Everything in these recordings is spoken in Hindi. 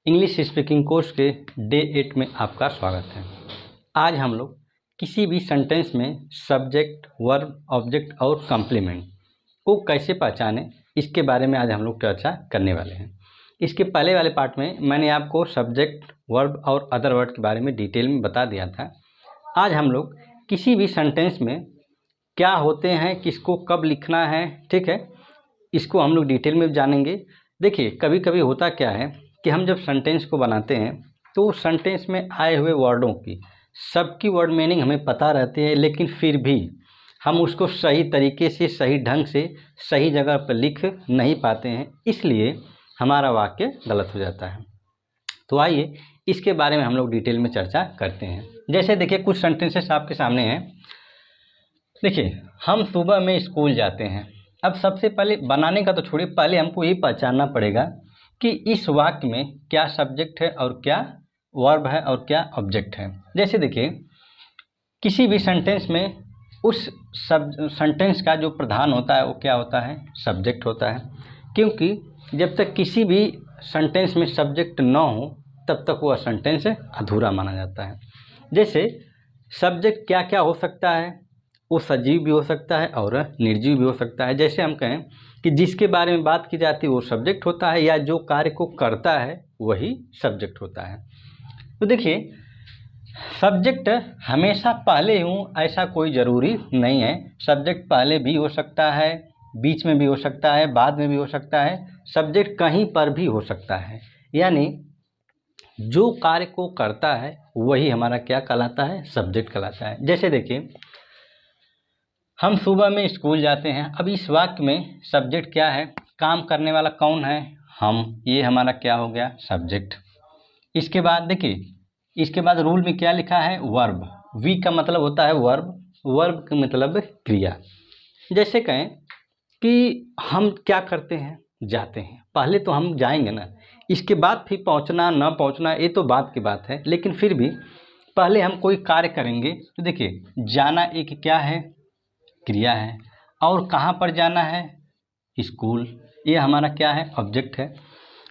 इंग्लिश स्पीकिंग कोर्स के डे 8 में आपका स्वागत है। आज हम लोग किसी भी सेंटेंस में सब्जेक्ट, वर्ब, ऑब्जेक्ट और कॉम्प्लीमेंट को कैसे पहचानें, इसके बारे में आज हम लोग चर्चा करने वाले हैं। इसके पहले वाले पार्ट में मैंने आपको सब्जेक्ट, वर्ब और अदर वर्ड के बारे में डिटेल में बता दिया था। आज हम लोग किसी भी सेंटेंस में क्या होते हैं, किसको कब लिखना है, ठीक है, इसको हम लोग डिटेल में जानेंगे। देखिए, कभी कभी होता क्या है कि हम जब सेंटेंस को बनाते हैं तो सेंटेंस में आए हुए वर्डों की सबकी वर्ड मीनिंग हमें पता रहती है, लेकिन फिर भी हम उसको सही तरीके से, सही ढंग से, सही जगह पर लिख नहीं पाते हैं, इसलिए हमारा वाक्य गलत हो जाता है। तो आइए इसके बारे में हम लोग डिटेल में चर्चा करते हैं। जैसे देखिए, कुछ सेंटेंसेस आपके सामने हैं। देखिए, हम सुबह में स्कूल जाते हैं। अब सबसे पहले बनाने का तो छोड़िए, पहले हमको ये पहचानना पड़ेगा कि इस वाक्य में क्या सब्जेक्ट है और क्या वर्ब है और क्या ऑब्जेक्ट है। जैसे देखिए, किसी भी सेंटेंस में उस सेंटेंस का जो प्रधान होता है वो क्या होता है, सब्जेक्ट होता है, क्योंकि जब तक किसी भी सेंटेंस में सब्जेक्ट न हो तब तक वह सेंटेंस अधूरा माना जाता है। जैसे सब्जेक्ट क्या क्या हो सकता है, वो सजीव भी हो सकता है और निर्जीव भी हो सकता है। जैसे हम कहें कि जिसके बारे में बात की जाती है वो सब्जेक्ट होता है, या जो कार्य को करता है वही सब्जेक्ट होता है। तो देखिए, सब्जेक्ट हमेशा पहले हूँ ऐसा कोई ज़रूरी नहीं है। सब्जेक्ट पहले भी हो सकता है, बीच में भी हो सकता है, बाद में भी हो सकता है, सब्जेक्ट कहीं पर भी हो सकता है। यानी जो कार्य को करता है वही हमारा क्या कहलाता है, सब्जेक्ट कहलाता है। जैसे देखिए, हम सुबह में स्कूल जाते हैं। अब इस वाक्य में सब्जेक्ट क्या है, काम करने वाला कौन है, हम, ये हमारा क्या हो गया, सब्जेक्ट। इसके बाद देखिए, इसके बाद रूल में क्या लिखा है, वर्ब। वी का मतलब होता है वर्ब, वर्ब का मतलब क्रिया। जैसे कहें कि हम क्या करते हैं, जाते हैं। पहले तो हम जाएंगे ना, इसके बाद फिर पहुंचना ना पहुंचना ये तो बात की बात है, लेकिन फिर भी पहले हम कोई कार्य करेंगे। तो देखिए, जाना एक क्या है, क्रिया है, और कहाँ पर जाना है, स्कूल, ये हमारा क्या है, ऑब्जेक्ट है।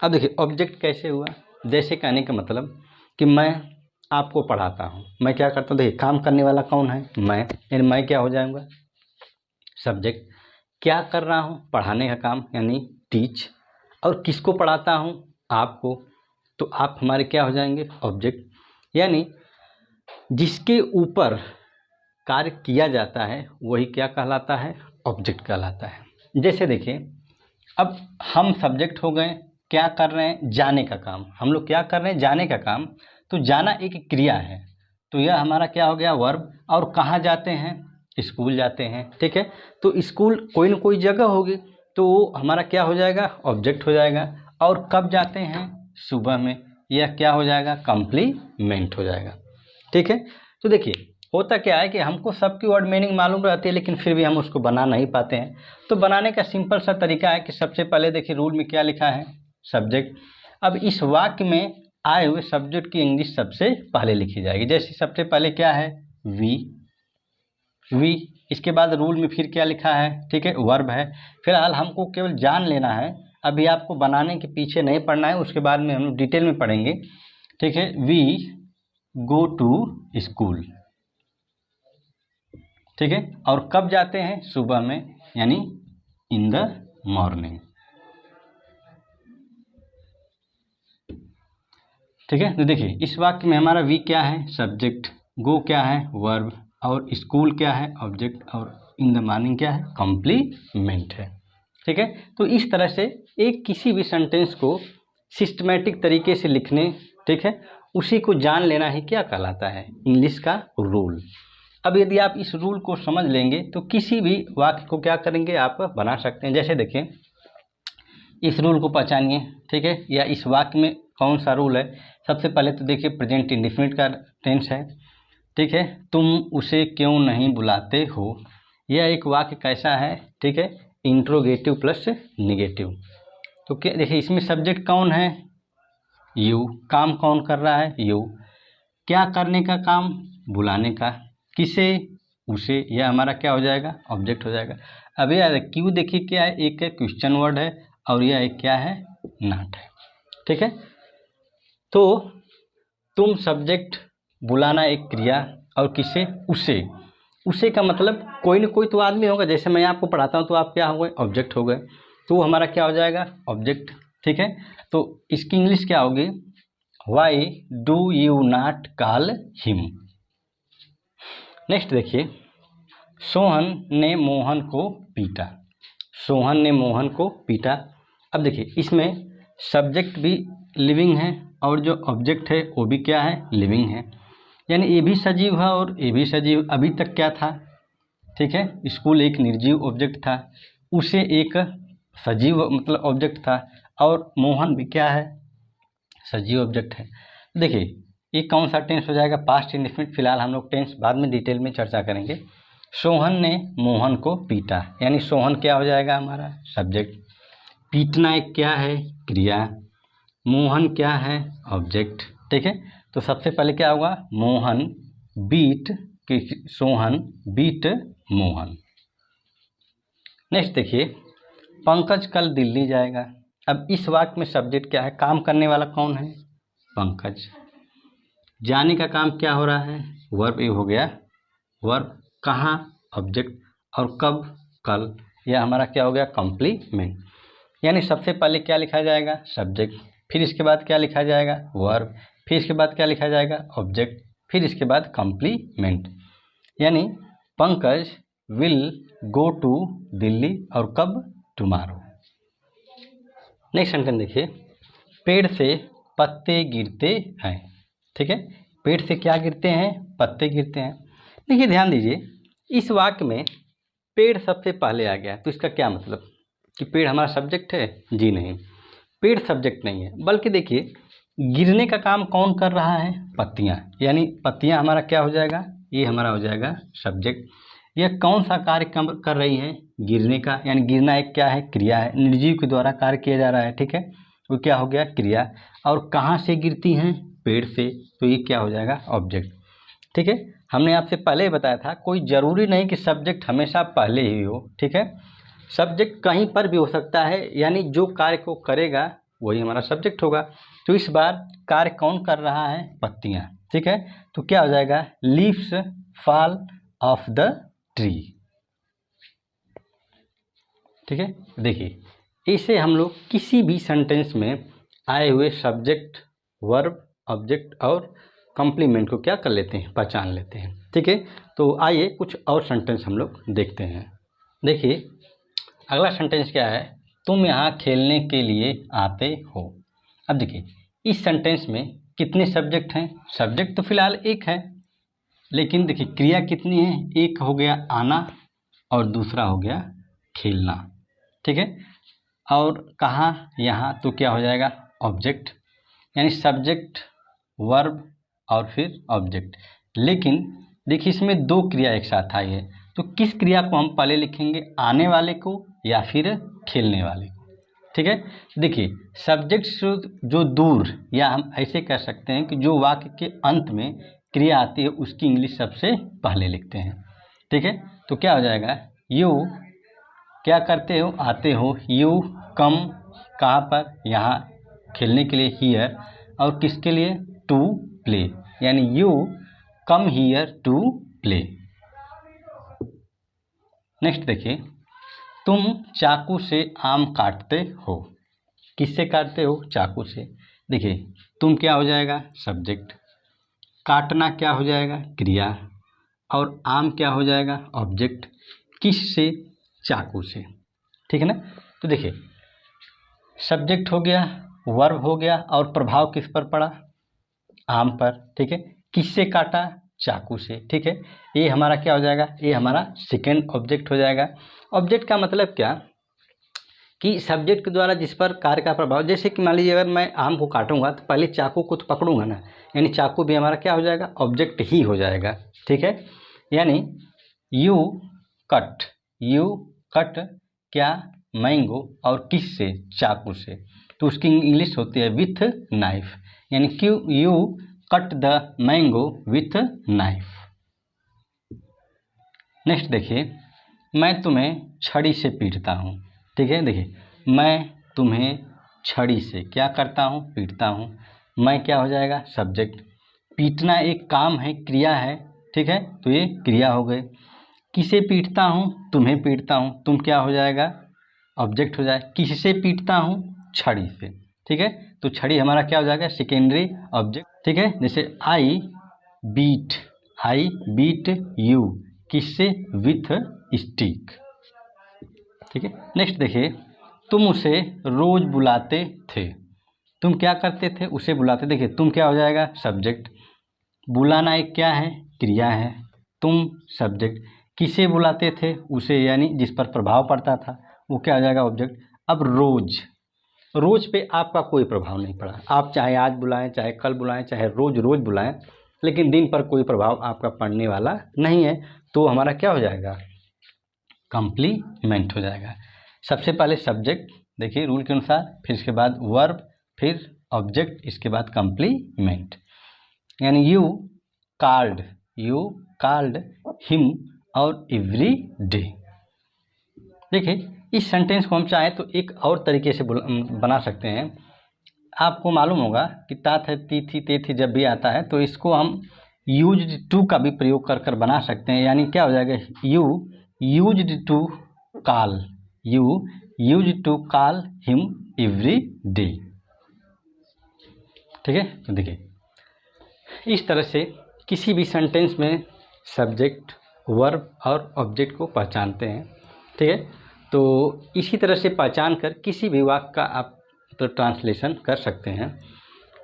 अब देखिए, ऑब्जेक्ट कैसे हुआ, जैसे कहने का मतलब कि मैं आपको पढ़ाता हूँ, मैं क्या करता हूँ, देखिए काम करने वाला कौन है, मैं, यानी मैं क्या हो जाऊँगा, सब्जेक्ट। क्या कर रहा हूँ, पढ़ाने का काम यानी टीच, और किसको पढ़ाता हूँ, आपको, तो आप हमारे क्या हो जाएंगे, ऑब्जेक्ट। यानी जिसके ऊपर कार्य किया जाता है वही क्या कहलाता है, ऑब्जेक्ट कहलाता है। जैसे देखिए, अब हम सब्जेक्ट हो गए, क्या कर रहे हैं, जाने का काम, हम लोग क्या कर रहे हैं, जाने का काम। तो जाना एक क्रिया है, तो यह हमारा क्या हो गया, वर्ब। और कहाँ जाते हैं, स्कूल जाते हैं, ठीक है। तो स्कूल कोई न कोई जगह होगी, तो वो हमारा क्या हो जाएगा, ऑब्जेक्ट हो जाएगा। और कब जाते हैं, सुबह में, यह क्या हो जाएगा, कॉम्प्लीमेंट हो जाएगा, ठीक है। तो देखिए, होता क्या है कि हमको सबकी वर्ड मीनिंग मालूम रहती है, लेकिन फिर भी हम उसको बना नहीं पाते हैं। तो बनाने का सिंपल सा तरीका है कि सबसे पहले देखिए, रूल में क्या लिखा है, सब्जेक्ट। अब इस वाक्य में आए हुए सब्जेक्ट की इंग्लिश सबसे पहले लिखी जाएगी। जैसे सबसे पहले क्या है, वी, वी। इसके बाद रूल में फिर क्या लिखा है, ठीक है, वर्ब है। फिलहाल हमको केवल जान लेना है, अभी आपको बनाने के पीछे नहीं पढ़ना है, उसके बाद में हम डिटेल में पढ़ेंगे, ठीक है। वी गो टू स्कूल, ठीक है। और कब जाते हैं, सुबह में, यानी इन द मॉर्निंग, ठीक है। तो देखिए, इस वाक्य में हमारा वी क्या है, सब्जेक्ट, गो क्या है, वर्ब, और स्कूल क्या है, ऑब्जेक्ट, और इन द मॉर्निंग क्या है, कॉम्प्लीमेंट है, ठीक है। तो इस तरह से एक किसी भी सेंटेंस को सिस्टमेटिक तरीके से लिखने, ठीक है, उसी को जान लेना ही क्या कहलाता है, इंग्लिश का रूल। अब यदि आप इस रूल को समझ लेंगे तो किसी भी वाक्य को क्या करेंगे, आप बना सकते हैं। जैसे देखिए, इस रूल को पहचानिए, ठीक है, या इस वाक्य में कौन सा रूल है। सबसे पहले तो देखिए, प्रेजेंट इंडेफिनिट का टेंस है, ठीक है। तुम उसे क्यों नहीं बुलाते हो, यह एक वाक्य कैसा है, ठीक है, इंट्रोगेटिव प्लस निगेटिव। तो क्या देखिए, इसमें सब्जेक्ट कौन है, यू, काम कौन कर रहा है, यू, क्या करने का काम, बुलाने का, किसे, उसे, यह हमारा क्या हो जाएगा, ऑब्जेक्ट हो जाएगा। अब यह क्यों देखिए क्या है, एक क्वेश्चन वर्ड है, और यह एक क्या है, नॉट है, ठीक है। तो तुम सब्जेक्ट बुलाना एक क्रिया और किसे, उसे। उसे का मतलब कोई न कोई तो आदमी होगा, जैसे मैं आपको पढ़ाता हूँ तो आप क्या हो गए, ऑब्जेक्ट हो गए, तो वो हमारा क्या हो जाएगा, ऑब्जेक्ट। ठीक है, तो इसकी इंग्लिश क्या होगी, why do you not call him. Next देखिए, सोहन ने मोहन को पीटा। सोहन ने मोहन को पीटा। अब देखिए इसमें सब्जेक्ट भी लिविंग है और जो ऑब्जेक्ट है वो भी क्या है, लिविंग है, यानी ये भी सजीव है और ये भी सजीव। अभी तक क्या था, ठीक है, स्कूल एक निर्जीव ऑब्जेक्ट था, उसे एक सजीव मतलब ऑब्जेक्ट था, और मोहन भी क्या है, सजीव ऑब्जेक्ट है। देखिए ये कौन सा टेंस हो जाएगा, पास्ट इंडेफिनिट। फिलहाल हम लोग टेंस बाद में डिटेल में चर्चा करेंगे। सोहन ने मोहन को पीटा, यानी सोहन क्या हो जाएगा, हमारा सब्जेक्ट। पीटना एक क्या है, क्रिया। मोहन क्या है, ऑब्जेक्ट। ठीक है, तो सबसे पहले क्या होगा, Mohan beat, Sohan beat Mohan. Next देखिए, पंकज कल दिल्ली जाएगा। अब इस वाक्य में सब्जेक्ट क्या है, काम करने वाला कौन है, पंकज। जाने का काम क्या हो रहा है, वर्ब, ये हो गया वर्ब। कहाँ, ऑब्जेक्ट, और कब, कल, यह हमारा क्या हो गया, कॉम्प्लीमेंट। यानी सबसे पहले क्या लिखा जाएगा, सब्जेक्ट, फिर इसके बाद क्या लिखा जाएगा, वर्ब, फिर इसके बाद क्या लिखा जाएगा, ऑब्जेक्ट, फिर इसके बाद कॉम्प्लीमेंट। यानी Pankaj will go to Delhi, और कब, टुमारो। नेक्स्ट सेंटेंस देखिए, पेड़ से पत्ते गिरते हैं। ठीक है, पेड़ से क्या गिरते हैं, पत्ते गिरते हैं। देखिए ध्यान दीजिए, इस वाक्य में पेड़ सबसे पहले आ गया, तो इसका क्या मतलब कि पेड़ हमारा सब्जेक्ट है, जी नहीं, पेड़ सब्जेक्ट नहीं है। बल्कि देखिए गिरने का काम कौन कर रहा है, पत्तियां, यानी पत्तियां हमारा क्या हो जाएगा, ये हमारा हो जाएगा सब्जेक्ट। यह कौन सा कार्य कर रही है, गिरने का, यानी गिरना एक क्या है, क्रिया है, निर्जीव के द्वारा कार्य किया जा रहा है। ठीक है, वो क्या हो गया, क्रिया। और कहाँ से गिरती हैं, पेड़ से, तो ये क्या हो जाएगा, ऑब्जेक्ट। ठीक है, हमने आपसे पहले ही बताया था, कोई ज़रूरी नहीं कि सब्जेक्ट हमेशा पहले ही हो। ठीक है, सब्जेक्ट कहीं पर भी हो सकता है, यानी जो कार्य को करेगा वही हमारा सब्जेक्ट होगा। तो इस बार कार्य कौन कर रहा है, पत्तियां। ठीक है, तो क्या हो जाएगा, leaves fall of the tree. ठीक है, देखिए इसे हम लोग किसी भी सेंटेंस में आए हुए सब्जेक्ट, वर्ब, ऑब्जेक्ट और कॉम्प्लीमेंट को क्या कर लेते हैं, पहचान लेते हैं। ठीक है, तो आइए कुछ और सेंटेंस हम लोग देखते हैं। देखिए अगला सेंटेंस क्या है, तुम यहाँ खेलने के लिए आते हो। अब देखिए इस सेंटेंस में कितने सब्जेक्ट हैं, सब्जेक्ट तो फिलहाल एक है, लेकिन देखिए क्रिया कितनी है, एक हो गया आना और दूसरा हो गया खेलना। ठीक है, और कहाँ, यहाँ, तो क्या हो जाएगा, ऑब्जेक्ट, यानी सब्जेक्ट, वर्ब और फिर ऑब्जेक्ट। लेकिन देखिए इसमें दो क्रिया एक साथ आई है, तो किस क्रिया को हम पहले लिखेंगे, आने वाले को या फिर खेलने वाले को। ठीक है, देखिए सब्जेक्ट से जो दूर, या हम ऐसे कह सकते हैं कि जो वाक्य के अंत में क्रिया आती है उसकी इंग्लिश सबसे पहले लिखते हैं। ठीक है, तो क्या हो जाएगा, यू क्या करते हो, आते हो, यू कम कहाँ पर, यहाँ, खेलने के लिए हियर, और किसके लिए, टू प्ले, यानी you come here to play. Next देखिए, तुम चाकू से आम काटते हो। किससे काटते हो, चाकू से। देखिए तुम क्या हो जाएगा, सब्जेक्ट, काटना क्या हो जाएगा, क्रिया, और आम क्या हो जाएगा, ऑब्जेक्ट। किस से, चाकू से। ठीक है ना, तो देखिए सब्जेक्ट हो गया, वर्ब हो गया, और प्रभाव किस पर पड़ा, आम पर। ठीक है, किससे काटा, चाकू से। ठीक है, ये हमारा क्या हो जाएगा, ये हमारा सेकेंड ऑब्जेक्ट हो जाएगा। ऑब्जेक्ट का मतलब क्या, कि सब्जेक्ट के द्वारा जिस पर कार्य का प्रभाव, जैसे कि मान लीजिए अगर मैं आम को काटूंगा तो पहले चाकू को तो पकड़ूंगा ना, यानी चाकू भी हमारा क्या हो जाएगा, ऑब्जेक्ट ही हो जाएगा। ठीक है, यानी यू कट, यू कट क्या, मैंगो, और किस से, चाकू से, तो उसकी इंग्लिश होती है विथ नाइफ, यानी क्यों, you cut the mango with knife. Next देखिए, मैं तुम्हें छड़ी से पीटता हूँ। ठीक है, देखिए मैं तुम्हें छड़ी से क्या करता हूँ, पीटता हूँ। मैं क्या हो जाएगा, सब्जेक्ट। पीटना एक काम है, क्रिया है, ठीक है, तो ये क्रिया हो गई। किसे पीटता हूँ, तुम्हें पीटता हूँ, तुम क्या हो जाएगा, ऑब्जेक्ट हो जाए। किससे पीटता हूँ, छड़ी से, ठीक है, तो छड़ी हमारा क्या हो जाएगा, सेकेंडरी ऑब्जेक्ट, ठीक है। जैसे आई बीट यू, किससे, विथ स्टिक, ठीक है। नेक्स्ट देखिए, तुम उसे रोज बुलाते थे, तुम क्या करते थे, उसे बुलाते। देखिए तुम क्या हो जाएगा, सब्जेक्ट। बुलाना एक क्या है, क्रिया है। तुम सब्जेक्ट। किसे बुलाते थे, उसे, यानी जिस पर प्रभाव पड़ता था, वो क्या हो जाएगा, ऑब्जेक्ट। अब रोज, रोज पे आपका कोई प्रभाव नहीं पड़ा, आप चाहे आज बुलाएं, चाहे कल बुलाएं, चाहे रोज रोज बुलाएं, लेकिन दिन पर कोई प्रभाव आपका पड़ने वाला नहीं है, तो हमारा क्या हो जाएगा, कंप्लीमेंट हो जाएगा। सबसे पहले सब्जेक्ट, देखिए रूल के अनुसार, फिर इसके बाद वर्ब, फिर ऑब्जेक्ट, इसके बाद कंप्लीमेंट। यानी यू कॉल्ड हिम और एवरी डे। देखिए इस सेंटेंस को हम चाहें तो एक और तरीके से बना सकते हैं। आपको मालूम होगा कि तात है, ती थी, ते थी जब भी आता है तो इसको हम यूज्ड टू का भी प्रयोग कर कर बना सकते हैं। यानी क्या हो जाएगा, you used to call him every day, ठीक है। तो देखिए इस तरह से किसी भी सेंटेंस में सब्जेक्ट, वर्ब और ऑब्जेक्ट को पहचानते हैं, ठीक है। तो इसी तरह से पहचान कर किसी भी वाक्य का आप तो ट्रांसलेशन कर सकते हैं।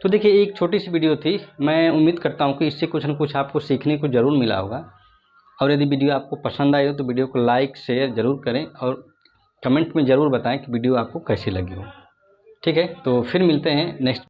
तो देखिए एक छोटी सी वीडियो थी, मैं उम्मीद करता हूँ कि इससे कुछ न कुछ आपको सीखने को ज़रूर मिला होगा। और यदि वीडियो आपको पसंद आई हो तो वीडियो को लाइक शेयर ज़रूर करें और कमेंट में ज़रूर बताएं कि वीडियो आपको कैसी लगी हो, ठीक है। तो फिर मिलते हैं नेक्स्ट